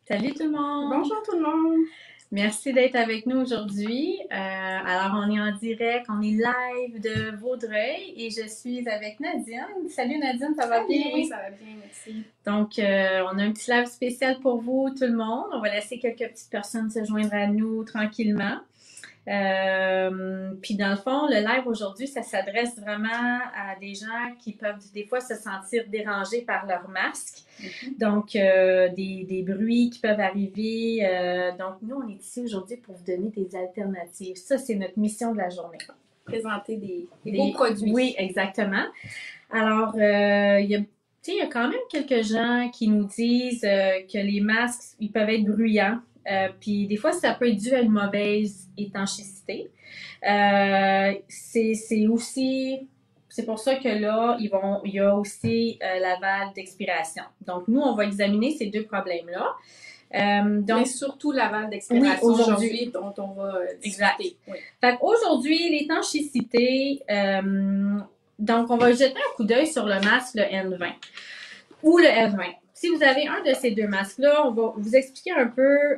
Salut tout le monde! Bonjour tout le monde! Merci d'être avec nous aujourd'hui. Alors, on est en direct, on est live de Vaudreuil et je suis avec Nadine. Salut Nadine, ça va bien? Oui, ça va bien, merci. Donc, on a un petit live spécial pour vous, tout le monde. On va laisser quelques petites personnes se joindre à nous tranquillement. Puis dans le fond, le live aujourd'hui, ça s'adresse vraiment à des gens qui peuvent des fois se sentir dérangés par leur masque. Donc, des bruits qui peuvent arriver. Donc, nous, on est ici aujourd'hui pour vous donner des alternatives. Ça, c'est notre mission de la journée. Présenter des beaux produits. Oui, exactement. Alors, il y a quand même quelques gens qui nous disent que les masques, ils peuvent être bruyants. Puis des fois, ça peut être dû à une mauvaise étanchéité. C'est aussi, c'est pour ça que là, il y a aussi la valve d'expiration. Donc, nous, on va examiner ces deux problèmes-là. Mais surtout la valve d'expiration oui, aujourd'hui dont on va discuter. Exact. Oui. Fait qu'aujourd'hui, l'étanchéité, donc on va jeter un coup d'œil sur le masque, le N20 ou le F20. Si vous avez un de ces deux masques-là, on va vous expliquer un peu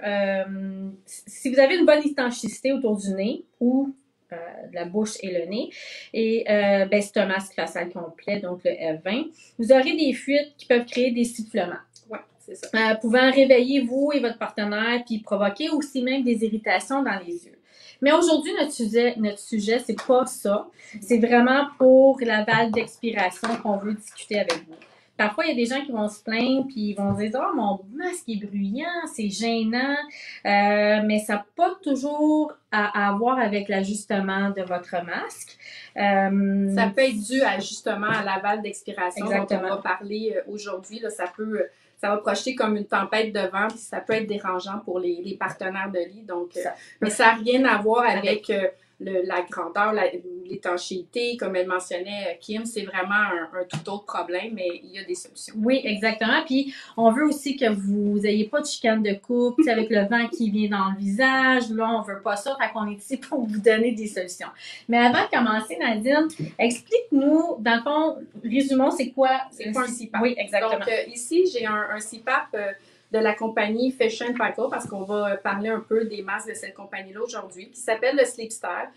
si vous avez une bonne étanchéité autour du nez ou de la bouche et le nez. Et ben, c'est un masque facial complet, donc le F20. Vous aurez des fuites qui peuvent créer des sifflements. Oui, c'est ça. Pouvant réveiller vous et votre partenaire, puis provoquer aussi même des irritations dans les yeux. Mais aujourd'hui, notre sujet, c'est pas ça. C'est vraiment pour la valve d'expiration qu'on veut discuter avec vous. Parfois, il y a des gens qui vont se plaindre puis ils vont dire « Oh, mon masque est bruyant, c'est gênant. » Mais ça n'a pas toujours à voir avec l'ajustement de votre masque. Ça peut être dû justement à la valve d'expiration dont on va parler aujourd'hui. Là, ça va projeter comme une tempête de vent, puis ça peut être dérangeant pour les partenaires de lit. Donc, mais ça n'a rien à voir avec la grandeur, l'étanchéité, comme elle mentionnait, Kim, c'est vraiment un tout autre problème, mais il y a des solutions. Oui, exactement. Puis, on veut aussi que vous n'ayez pas de chicane de couple, avec le vent qui vient dans le visage. Là, on veut pas ça. Fait qu'on est ici pour vous donner des solutions. Mais avant de commencer, Nadine, explique-nous, dans le fond, résumons, c'est quoi un CPAP? Oui, exactement. Donc, ici, j'ai un CPAP de la compagnie Fashion Cycle, parce qu'on va parler un peu des masques de cette compagnie-là aujourd'hui, qui s'appelle le SleepStyle.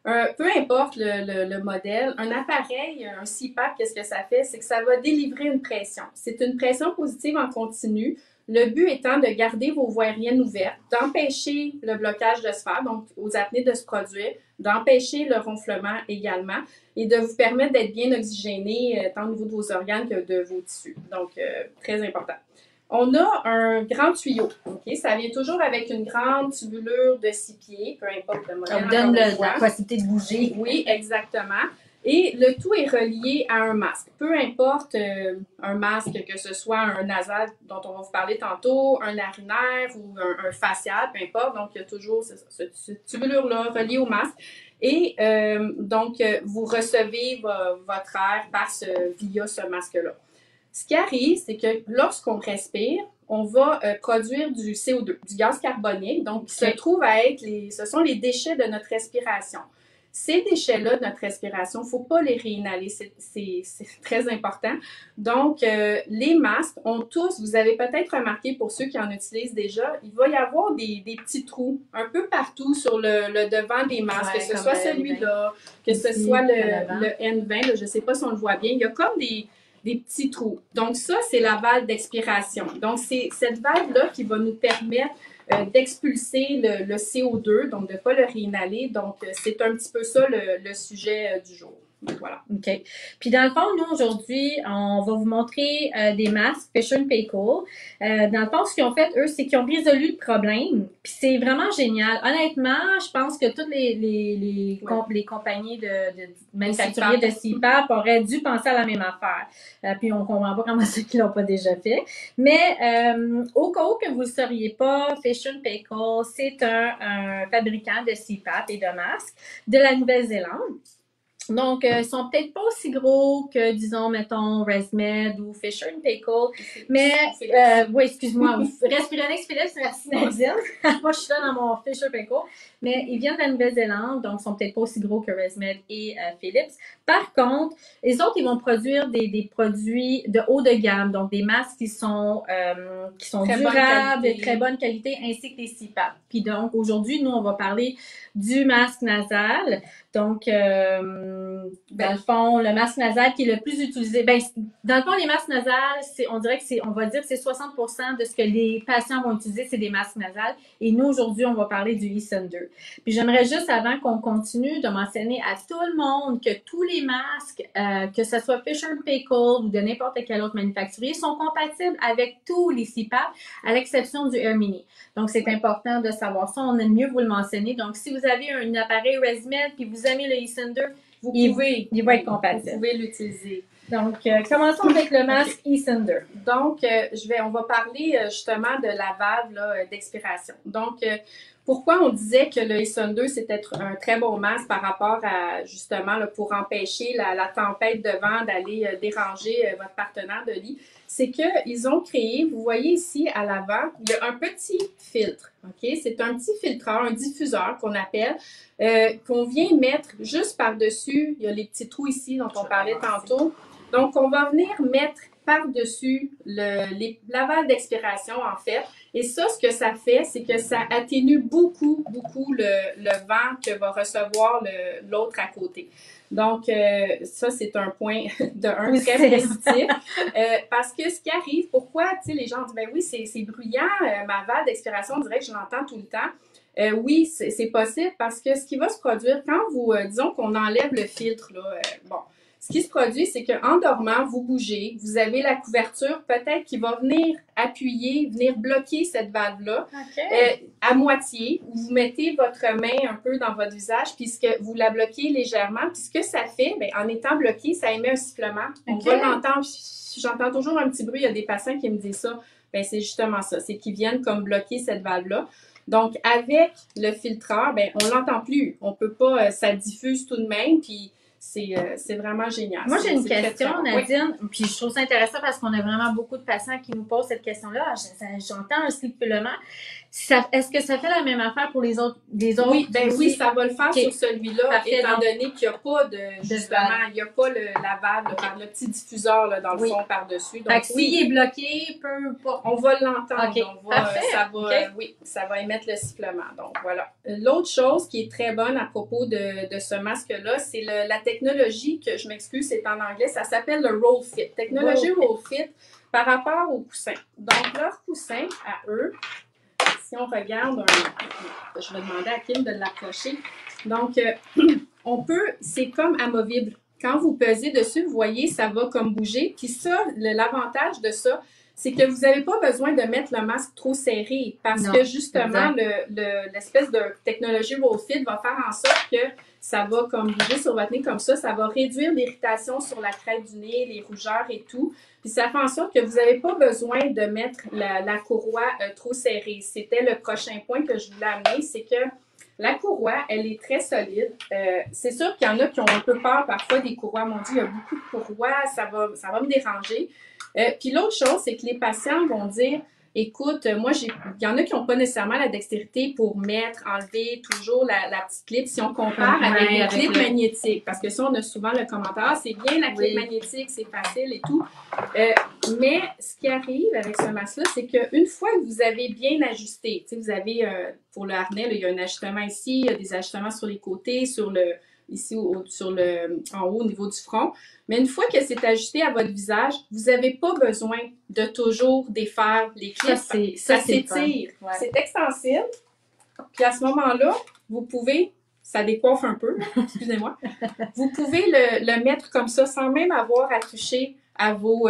Peu importe le modèle, un appareil, un CPAP, qu'est-ce que ça fait? C'est que ça va délivrer une pression. C'est une pression positive en continu. Le but étant de garder vos voies aériennes ouvertes, d'empêcher le blocage de sphère, donc aux apnées de se produire, d'empêcher le ronflement également et de vous permettre d'être bien oxygéné tant au niveau de vos organes que de vos tissus. Donc, très important. On a un grand tuyau. Okay? Ça vient toujours avec une grande tubulure de 6 pieds, peu importe le modèle. On donne la possibilité de bouger. Oui, exactement. Et le tout est relié à un masque. Peu importe un masque, que ce soit un nasal dont on va vous parler tantôt, un narinaire ou un facial, peu importe. Donc, il y a toujours cette tubulure-là reliée au masque. Et donc, vous recevez votre air via ce masque-là. Ce qui arrive, c'est que lorsqu'on respire, on va produire du CO2, du gaz carbonique, donc qui se trouve à être ce sont les déchets de notre respiration. Ces déchets-là de notre respiration, il ne faut pas les réinhaler, c'est très important. Donc, les masques ont tous, vous avez peut-être remarqué pour ceux qui en utilisent déjà, il va y avoir des petits trous un peu partout sur le devant des masques, que ce soit celui-là, que ce soit le N20, là, je ne sais pas si on le voit bien, il y a comme des petits trous. Donc, ça, c'est la valve d'expiration. Donc, c'est cette valve-là qui va nous permettre d'expulser le CO2, donc de ne pas le réinhaler. Donc, c'est un petit peu ça le sujet du jour. Donc, voilà. OK. Puis dans le fond, nous, aujourd'hui, on va vous montrer des masques Fashion Cycle. Dans le fond, ce qu'ils ont fait, eux, c'est qu'ils ont résolu le problème. Puis c'est vraiment génial. Honnêtement, je pense que toutes les compagnies de manufacturiers de CPAP auraient dû penser à la même affaire. Puis on comprend pas comment ceux qui l'ont pas déjà fait. Mais au cas où que vous ne le sauriez pas, Fashion Cycle, c'est un fabricant de CPAP et de masques de la Nouvelle-Zélande. Donc, ils sont peut-être pas aussi gros que, disons, mettons, ResMed ou Fisher Paykel. Mais, oui, excuse-moi, Respironix Philips, merci Nadine. Moi, je suis là dans mon Fisher Paykel. Mais ils viennent de la Nouvelle-Zélande, donc ils sont peut-être pas aussi gros que ResMed et Philips. Par contre, les autres, ils vont produire des produits de haut de gamme, donc des masques qui sont Très durables, bonne de très bonne qualité, ainsi que des CPAP. Puis donc, aujourd'hui, nous, on va parler du masque nasal. Donc, dans le fond, le masque nasal qui est le plus utilisé, ben, dans le fond, les masques nasales, on dirait que on va dire que c'est 60% de ce que les patients vont utiliser, c'est des masques nasales. Et nous, aujourd'hui, on va parler du E-Thunder. Puis j'aimerais juste, avant qu'on continue, de mentionner à tout le monde que tous les masques, que ce soit Fisher Paykel ou de n'importe quel autre manufacturier, sont compatibles avec tous les CPAP, à l'exception du Air Mini. Donc, c'est important de savoir ça. On aime mieux vous le mentionner. Donc, si vous avez un appareil ResMed puis vous aimez le E-Thunder, il va être compatible. Vous pouvez l'utiliser. Donc, commençons avec le masque E-Thunder. Donc, on va parler justement de la valve d'expiration. Donc, pourquoi on disait que le E-Thunder, c'était un très bon masque par rapport à, justement, là, pour empêcher la tempête de vent d'aller déranger votre partenaire de lit, c'est qu'ils ont créé, vous voyez ici à l'avant, il y a un petit filtre, OK? C'est un petit filtreur, un diffuseur qu'on appelle, qu'on vient mettre juste par-dessus, il y a les petits trous ici dont on parlait tantôt. Donc, on va venir mettre par-dessus la valve d'expiration, en fait. Et ça, ce que ça fait, c'est que ça atténue beaucoup le vent que va recevoir l'autre à côté. Donc, ça, c'est un point très positif. Parce que ce qui arrive, pourquoi, tu sais, les gens disent, ben oui, c'est bruyant, ma valve d'expiration, on dirait que je l'entends tout le temps. Oui, c'est possible parce que ce qui va se produire quand vous, disons qu'on enlève le filtre, là, bon, ce qui se produit, c'est qu'en dormant, vous bougez, vous avez la couverture peut-être qui va venir appuyer, venir bloquer cette valve-là à moitié, où vous mettez votre main un peu dans votre visage, puisque vous la bloquez légèrement. Puis ce que ça fait, bien, en étant bloqué, ça émet un sifflement. On va l'entendre. J'entends toujours un petit bruit. Il y a des patients qui me disent ça. Bien, c'est justement ça. C'est qu'ils viennent comme bloquer cette valve-là. Donc, avec le filtreur, bien, on l'entend plus. On peut pas, ça diffuse tout de même, puis c'est vraiment génial. Moi, j'ai une question, Nadine, puis je trouve ça intéressant parce qu'on a vraiment beaucoup de patients qui nous posent cette question-là. J'entends un sifflement. Est-ce que ça fait la même affaire pour les autres? Oui, oui, ça va le faire sur celui-là, étant donné qu'il n'y a pas il n'y a pas la valve, le petit diffuseur là, dans le fond par-dessus. Donc, s'il est bloqué, on va l'entendre. Ça va émettre le sifflement. Donc, voilà. L'autre chose qui est très bonne à propos de ce masque-là, c'est la technologie que, je m'excuse, c'est en anglais, ça s'appelle le Roll Fit. Technologie Roll Fit par rapport aux coussins. Donc, leur coussin à eux, si on regarde, je vais demander à Kim de l'approcher. Donc, c'est comme amovible. Quand vous pesez dessus, vous voyez, ça va comme bouger. Puis ça, l'avantage de ça, c'est que vous n'avez pas besoin de mettre le masque trop serré parce que justement, l'espèce de technologie Roll Fit va faire en sorte que ça va comme bouger sur votre nez comme ça va réduire l'irritation sur la crête du nez, les rougeurs et tout. Puis ça fait en sorte que vous n'avez pas besoin de mettre la courroie trop serrée. C'était le prochain point que je voulais amener, c'est que la courroie, elle est très solide. C'est sûr qu'il y en a qui ont un peu peur parfois des courroies. Mon Dieu, il y a beaucoup de courroies, ça va me déranger. Puis l'autre chose, c'est que les patients vont dire, écoute, moi, il y en a qui n'ont pas nécessairement la dextérité pour enlever toujours la petite clip si on compare avec les clips magnétiques. Parce que ça, on a souvent le commentaire, c'est bien la clip magnétique, c'est facile et tout. Mais ce qui arrive avec ce masque-là, c'est qu'une fois que vous avez bien ajusté, tu sais, vous avez, pour le harnais, là, il y a un ajustement ici, il y a des ajustements sur les côtés, ici en haut au niveau du front. Mais une fois que c'est ajusté à votre visage, vous n'avez pas besoin de toujours défaire les clips. Ça s'étire. C'est extensible. Puis à ce moment-là, vous pouvez, ça décoiffe un peu, excusez-moi, vous pouvez le mettre comme ça sans même avoir à toucher à vos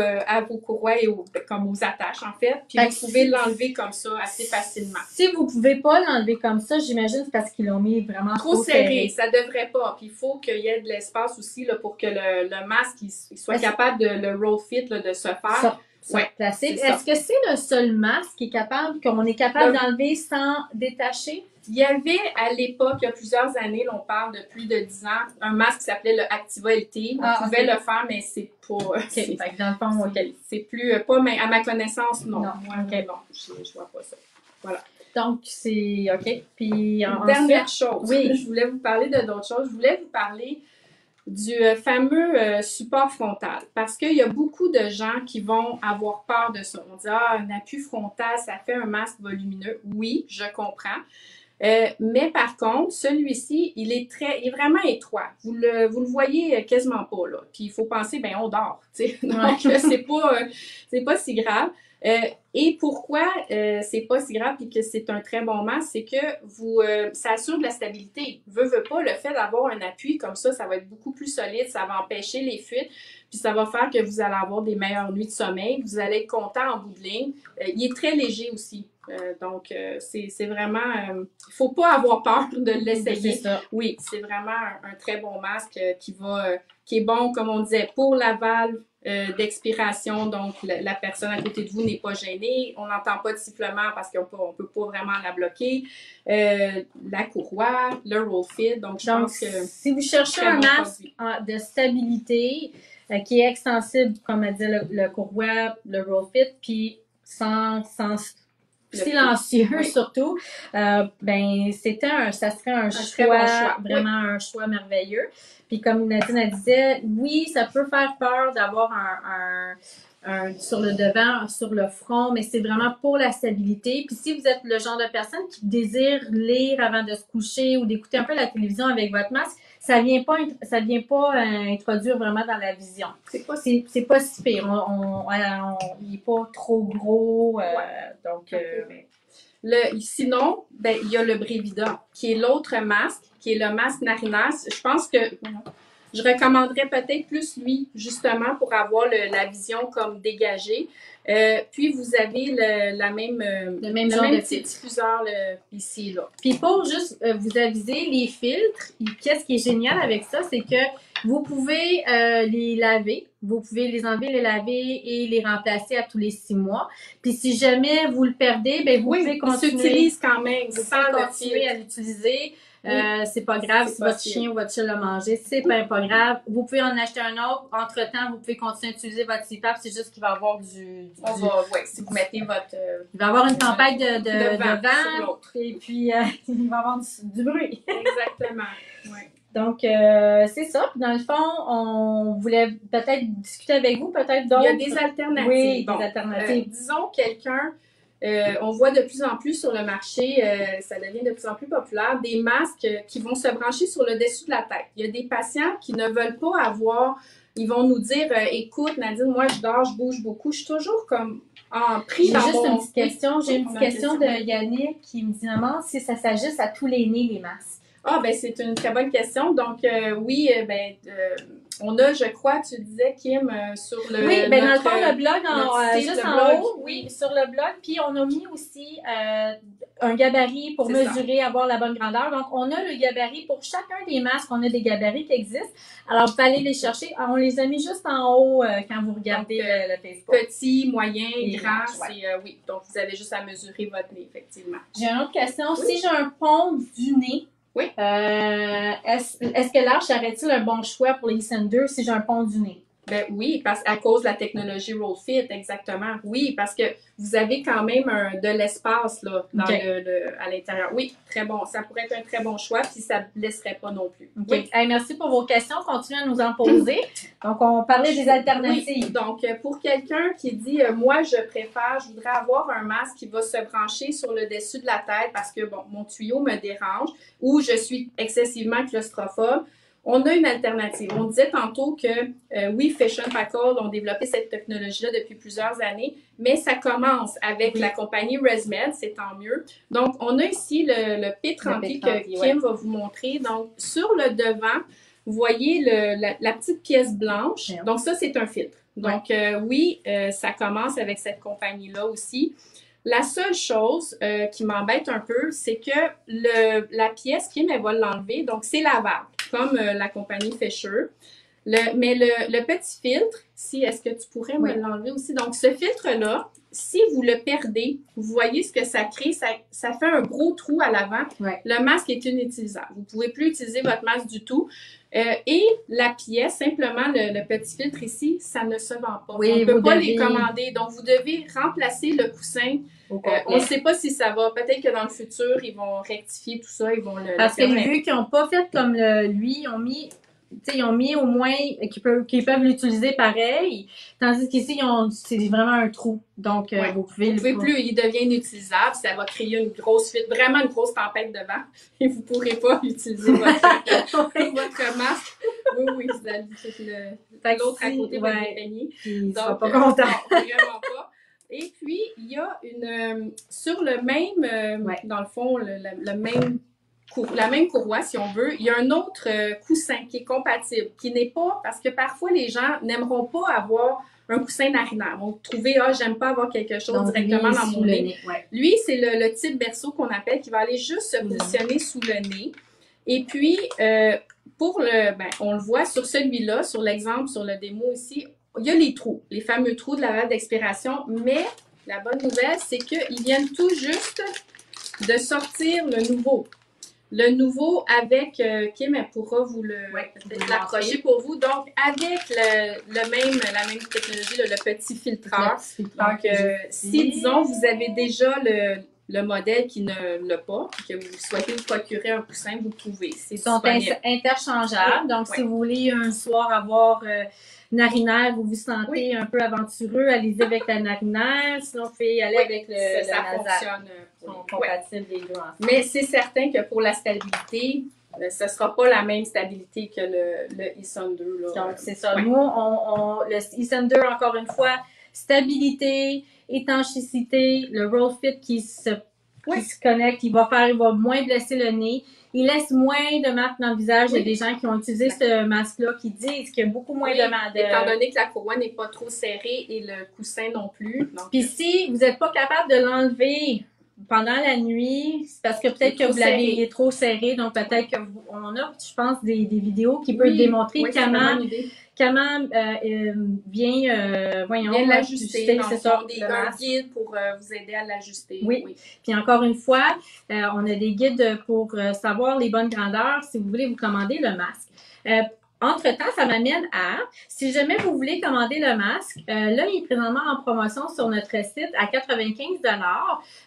courroies et comme aux attaches, en fait. Puis vous pouvez l'enlever comme ça assez facilement. Si vous pouvez pas l'enlever comme ça, j'imagine c'est parce qu'ils l'ont mis vraiment trop serré. Ça devrait pas. Puis il faut qu'il y ait de l'espace aussi là, pour que le masque il soit capable de le roll fit, là, de se faire. Ouais, plastique. c'est ça. Est-ce que c'est le seul masque qu'on est capable d'enlever sans détacher? Il y avait à l'époque, il y a plusieurs années, là, on parle de plus de 10 ans, un masque qui s'appelait le Activa LT. On pouvait le faire, mais c'est pas. Fait que dans le fond, c'est plus. Pas, mais à ma connaissance, non. Non, non, je vois pas ça. Voilà. Donc, c'est OK. Puis, dernière chose. Oui. Je voulais vous parler de d'autres choses. Je voulais vous parler du fameux support frontal. Parce qu'il y a beaucoup de gens qui vont avoir peur de ça. On dit, un appui frontal, ça fait un masque volumineux. Oui, je comprends. Mais par contre, celui-ci, il est vraiment étroit. Vous le voyez quasiment pas, là. Puis il faut penser, ben on dort, tu sais. Donc, c'est pas si grave. Et pourquoi c'est pas si grave et que c'est un très bon masque, c'est que ça assure de la stabilité. Veut pas, le fait d'avoir un appui comme ça va être beaucoup plus solide, ça va empêcher les fuites, puis ça va faire que vous allez avoir des meilleures nuits de sommeil, vous allez être content en bout de ligne. Il est très léger aussi. Donc, c'est vraiment... il faut pas avoir peur de l'essayer. Oui, c'est vraiment un très bon masque qui est bon, comme on disait, pour la valve d'expiration. Donc, la personne à côté de vous n'est pas gênée. On n'entend pas de sifflement parce qu'on peut pas vraiment la bloquer. La courroie, le roll fit. Donc, je pense que... Si vous cherchez un masque de stabilité qui est extensible, comme elle dit, le courroie, le roll fit, puis sans silencieux surtout, ben ça serait un choix, bon choix, vraiment un choix merveilleux. Puis comme Nadine elle disait, oui, ça peut faire peur d'avoir un sur le devant, sur le front, mais c'est vraiment pour la stabilité. Puis si vous êtes le genre de personne qui désire lire avant de se coucher ou d'écouter un peu la télévision avec votre masque, ça vient pas introduire vraiment dans la vision. C'est pas si pire. Il est pas trop gros. Donc, sinon, ben, il y a le Brevida, qui est l'autre masque, qui est le masque narinaire. Je pense que je recommanderais peut-être plus lui, justement, pour avoir la vision comme dégagée. Puis, vous avez le même genre de petit diffuseur ici, là. Puis, pour juste vous aviser, les filtres, qu'est-ce qui est génial avec ça, c'est que vous pouvez les laver. Vous pouvez les enlever, les laver et les remplacer à tous les 6 mois. Puis, si jamais vous le perdez, ben vous pouvez continuer. Il s'utilise quand même. Vous pouvez continuer à l'utiliser. C'est pas grave si votre chien ou votre chat l'a mangé, c'est pas grave. Vous pouvez en acheter un autre. Entre-temps, vous pouvez continuer à utiliser votre CPAP. C'est juste qu'il va y avoir si vous mettez votre... il va y avoir une tempête de vent. Et puis, il va y avoir du bruit. Exactement. Ouais. Donc, c'est ça. Puis dans le fond, on voulait peut-être discuter avec vous, peut-être d'autres. Il y a des alternatives. Oui, des alternatives. Disons quelqu'un... on voit de plus en plus sur le marché, ça devient de plus en plus populaire, des masques qui vont se brancher sur le dessus de la tête. Il y a des patients qui ne veulent pas avoir, ils vont nous dire, écoute Nadine, moi je dors, je bouge beaucoup, je suis toujours comme pris dans J'ai une petite question, de Yannick qui me dit, maman, si ça s'ajuste à tous les nez, les masques. Ah, ben c'est une très bonne question. Donc, oui, on a, je crois, tu disais, Kim, sur le... Oui, ben dans le fond, le blog, juste en haut, oui, sur le blog. Puis, on a mis aussi un gabarit pour mesurer, avoir la bonne grandeur. Donc, on a le gabarit pour chacun des masques. On a des gabarits qui existent. Alors, vous pouvez aller les chercher. Alors, on les a mis juste en haut quand vous regardez le Facebook. Petit, moyen, grand, oui. Donc, vous avez juste à mesurer votre nez, effectivement. J'ai une autre question. Oui. Si j'ai un pont du nez, oui. Est-ce que l'âge serait-il un bon choix pour les Sender si j'ai un pont du nez? Ben oui, à cause de la technologie Roll Fit, exactement. Oui, parce que vous avez quand même de l'espace là à l'intérieur. Oui, très bon. Ça pourrait être un très bon choix, puis ça ne blesserait pas non plus. Okay. Oui. Hey, merci pour vos questions. Continuez à nous en poser. Donc, on parlait des alternatives. Oui. Donc, pour quelqu'un qui dit moi, je voudrais avoir un masque qui va se brancher sur le dessus de la tête parce que bon, mon tuyau me dérange ou je suis excessivement claustrophobe. On a une alternative. On disait tantôt que, oui, Fashion Packard ont développé cette technologie-là depuis plusieurs années, mais ça commence avec la compagnie ResMed, c'est tant mieux. Donc, on a ici le P30 que Kim va vous montrer. Donc, sur le devant, vous voyez la petite pièce blanche. Donc, ça, c'est un filtre. Donc, oui, ça commence avec cette compagnie-là aussi. La seule chose qui m'embête un peu, c'est que la pièce, Kim, elle va l'enlever. Donc, c'est lavable, comme la compagnie Fisher. Mais le petit filtre, est-ce que tu pourrais me l'enlever aussi? Donc, ce filtre-là, si vous le perdez, vous voyez ce que ça crée, ça fait un gros trou à l'avant. Ouais. Le masque est inutilisable. Vous ne pouvez plus utiliser votre masque du tout. Et la pièce, simplement le petit filtre ici, ça ne se vend pas. Oui, on ne peut pas les commander. Donc, vous devez remplacer le coussin. On ne sait pas si ça va. Peut-être que dans le futur, ils vont rectifier tout ça. Ils vont Parce que vu qu'ils n'ont pas fait comme lui, ils ont mis au moins qu'ils peuvent l'utiliser pareil, tandis qu'ici, c'est vraiment un trou. Donc, vous pouvez plus, il devient inutilisable, ça va créer une grosse fuite, vraiment une grosse tempête de vent, et vous ne pourrez pas utiliser votre masque. Oui, vous allez l'autre à côté va être baigné. Il sera pas content. Vraiment pas. Et puis, il y a sur le même, dans le fond, la même courroie, si on veut, il y a un autre coussin qui est compatible, qui n'est pas, parce que parfois les gens n'aimeront pas avoir un coussin narinaire. Vont trouver, j'aime pas avoir quelque chose directement dans mon nez. Lui, c'est le type berceau qu'on appelle, qui va aller juste se positionner sous le nez. Et puis, on le voit sur celui-là, sur l'exemple, sur le démo ici, il y a les trous, les fameux trous de la date d'expiration, mais la bonne nouvelle, c'est qu'ils viennent tout juste de sortir le nouveau. Le nouveau avec, Kim, elle pourra vous l'approcher pour vous. Donc, avec la même technologie, le petit filtreur. Donc, si, disons, vous avez déjà le modèle qui ne l'a pas, que vous souhaitez vous procurer un coussin, vous pouvez. Ils sont interchangeables. Donc, si vous voulez un soir avoir narinaire, vous sentez un peu aventureux, allez-y avec la narinaire. Sinon, vous pouvez y aller avec le ça nasal. Fonctionne. Ils sont compatibles les deux ensemble. Mais c'est certain que pour la stabilité, ce ne sera pas la même stabilité que le eSunder. Donc, c'est ça. Nous, le eSunder, encore une fois, stabilité, étanchéité, le roll fit qui se connecte, il va moins blesser le nez. Il laisse moins de marques dans le visage. Il y a des gens qui ont utilisé ce masque-là qui disent qu'il y a beaucoup moins de marques. Étant donné que la courroie n'est pas trop serrée et le coussin non plus. Puis si vous n'êtes pas capable de l'enlever pendant la nuit, c'est parce que peut-être que vous l'avez trop serré. Donc peut-être que on a, je pense, des vidéos qui peuvent démontrer comment bien l'ajuster. C'est ça. Un guide pour vous aider à l'ajuster. Oui. Puis encore une fois, on a des guides pour savoir les bonnes grandeurs si vous voulez vous commander le masque. Entre-temps, ça m'amène à, si jamais vous voulez commander le masque, là, il est présentement en promotion sur notre site à 95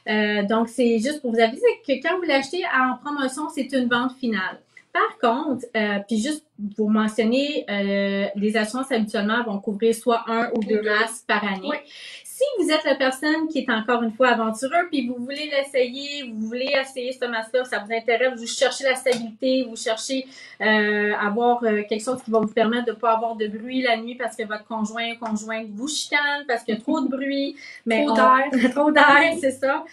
$. Donc, c'est juste pour vous aviser que quand vous l'achetez en promotion, c'est une vente finale. Par contre, puis juste pour mentionner, les assurances habituellement vont couvrir soit un ou deux masques par année. Si vous êtes la personne qui est encore une fois aventureux, puis vous voulez l'essayer, vous voulez essayer ce masque-là, ça vous intéresse, vous cherchez la stabilité, vous cherchez avoir quelque chose qui va vous permettre de ne pas avoir de bruit la nuit parce que votre conjointe vous chicane, parce qu'il y a trop de bruit. Trop d'air, c'est ça.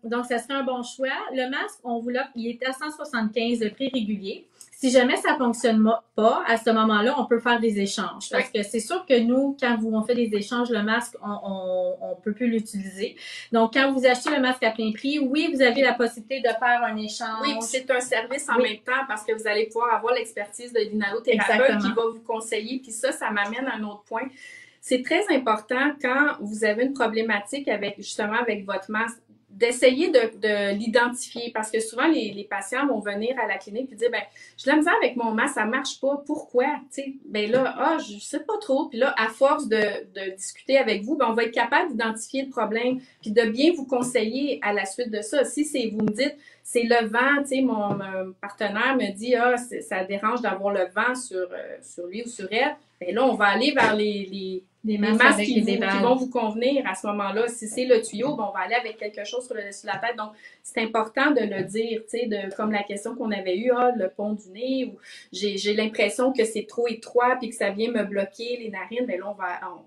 Donc, ça serait un bon choix. Le masque, on vous l'offre, il est à 175 le prix régulier. Si jamais ça fonctionne pas, à ce moment-là, on peut faire des échanges. Parce que c'est sûr que nous, quand on fait des échanges, le masque, on peut plus l'utiliser. Donc, quand vous achetez le masque à plein prix, oui, vous avez la possibilité de faire un échange. Oui, c'est un service en même temps parce que vous allez pouvoir avoir l'expertise de l'inhalothérapeute qui va vous conseiller. Puis ça m'amène à un autre point. C'est très important quand vous avez une problématique avec votre masque, d'essayer de l'identifier parce que souvent les patients vont venir à la clinique et dire j'ai de la misère avec mon masque, ça marche pas, pourquoi? Je sais pas trop. Puis là, à force de discuter avec vous, on va être capable d'identifier le problème puis de bien vous conseiller à la suite de ça. Si vous me dites c'est le vent, mon partenaire me dit ça dérange d'avoir le vent sur lui ou sur elle, là on va aller vers les masques qui vont vous convenir à ce moment-là. Si c'est le tuyau, on va aller avec quelque chose sur le dessus de la tête. Donc, c'est important de le dire, comme la question qu'on avait eue, le pont du nez, ou j'ai l'impression que c'est trop étroit puis que ça vient me bloquer les narines. Là,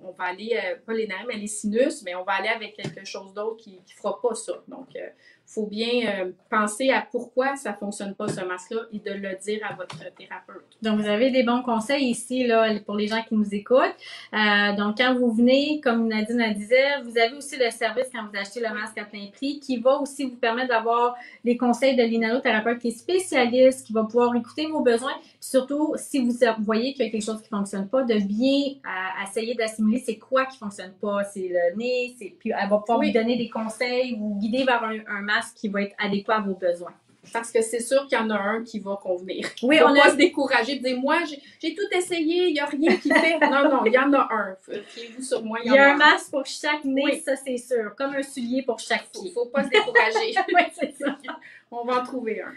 on va aller, pas les narines, mais les sinus, mais on va aller avec quelque chose d'autre qui fera pas ça. Donc, faut bien penser à pourquoi ça fonctionne pas ce masque-là et de le dire à votre thérapeute. Donc, vous avez des bons conseils ici là pour les gens qui nous écoutent. Donc, quand vous venez, comme Nadine la disait, vous avez aussi le service quand vous achetez le masque à plein prix qui va aussi vous permettre d'avoir les conseils de l'inhalothérapeute qui est spécialiste, qui va pouvoir écouter vos besoins. Puis surtout, si vous voyez qu'il y a quelque chose qui fonctionne pas, de bien essayer d'assimiler c'est quoi qui fonctionne pas. C'est le nez, puis elle va pouvoir vous donner des conseils, vous guider vers un masque qui va être adéquat à vos besoins. Parce que c'est sûr qu'il y en a un qui va convenir. Oui, on va pas se décourager de dire, moi, j'ai tout essayé, il n'y a rien qui fait. Non, il y en a un. Fiez-vous sur moi, il y a un masque pour chaque nez, ça c'est sûr. Comme un soulier pour chaque pied. Faut pas se décourager. Oui, c'est ça. On va en trouver un.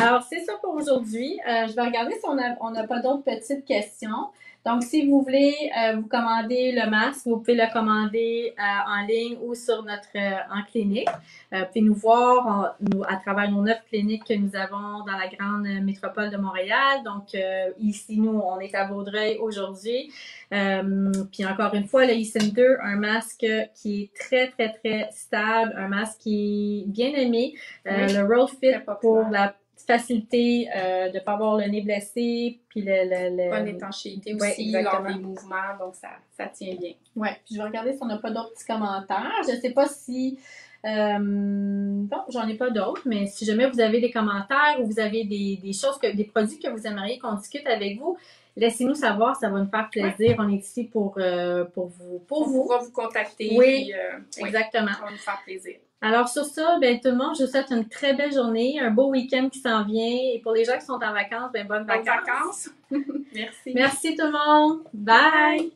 Alors, c'est ça pour aujourd'hui. Je vais regarder si on n'a pas d'autres petites questions. Donc, si vous voulez vous commander le masque, vous pouvez le commander en ligne ou sur en clinique. Vous pouvez nous voir à travers nos 9 cliniques que nous avons dans la grande métropole de Montréal. Donc, ici, nous, on est à Vaudreuil aujourd'hui. Puis encore une fois, le e-Center, un masque qui est très, très, très stable, un masque qui est bien aimé. Le Roll Fit pour la facilité de ne pas avoir le nez blessé, puis bonne étanchéité aussi lors des mouvements, donc ça tient bien. Oui, puis je vais regarder si on n'a pas d'autres petits commentaires. Je ne sais pas si... bon, j'en ai pas d'autres, mais si jamais vous avez des commentaires ou vous avez des choses, des produits que vous aimeriez qu'on discute avec vous, laissez-nous savoir, ça va nous faire plaisir. On est ici pour vous. On pourra vous contacter. Oui, exactement. Ça va nous faire plaisir. Alors sur ça, ben tout le monde, je vous souhaite une très belle journée, un beau week-end qui s'en vient. Et pour les gens qui sont en vacances, ben bonnes vacances. Merci. Merci tout le monde. Bye.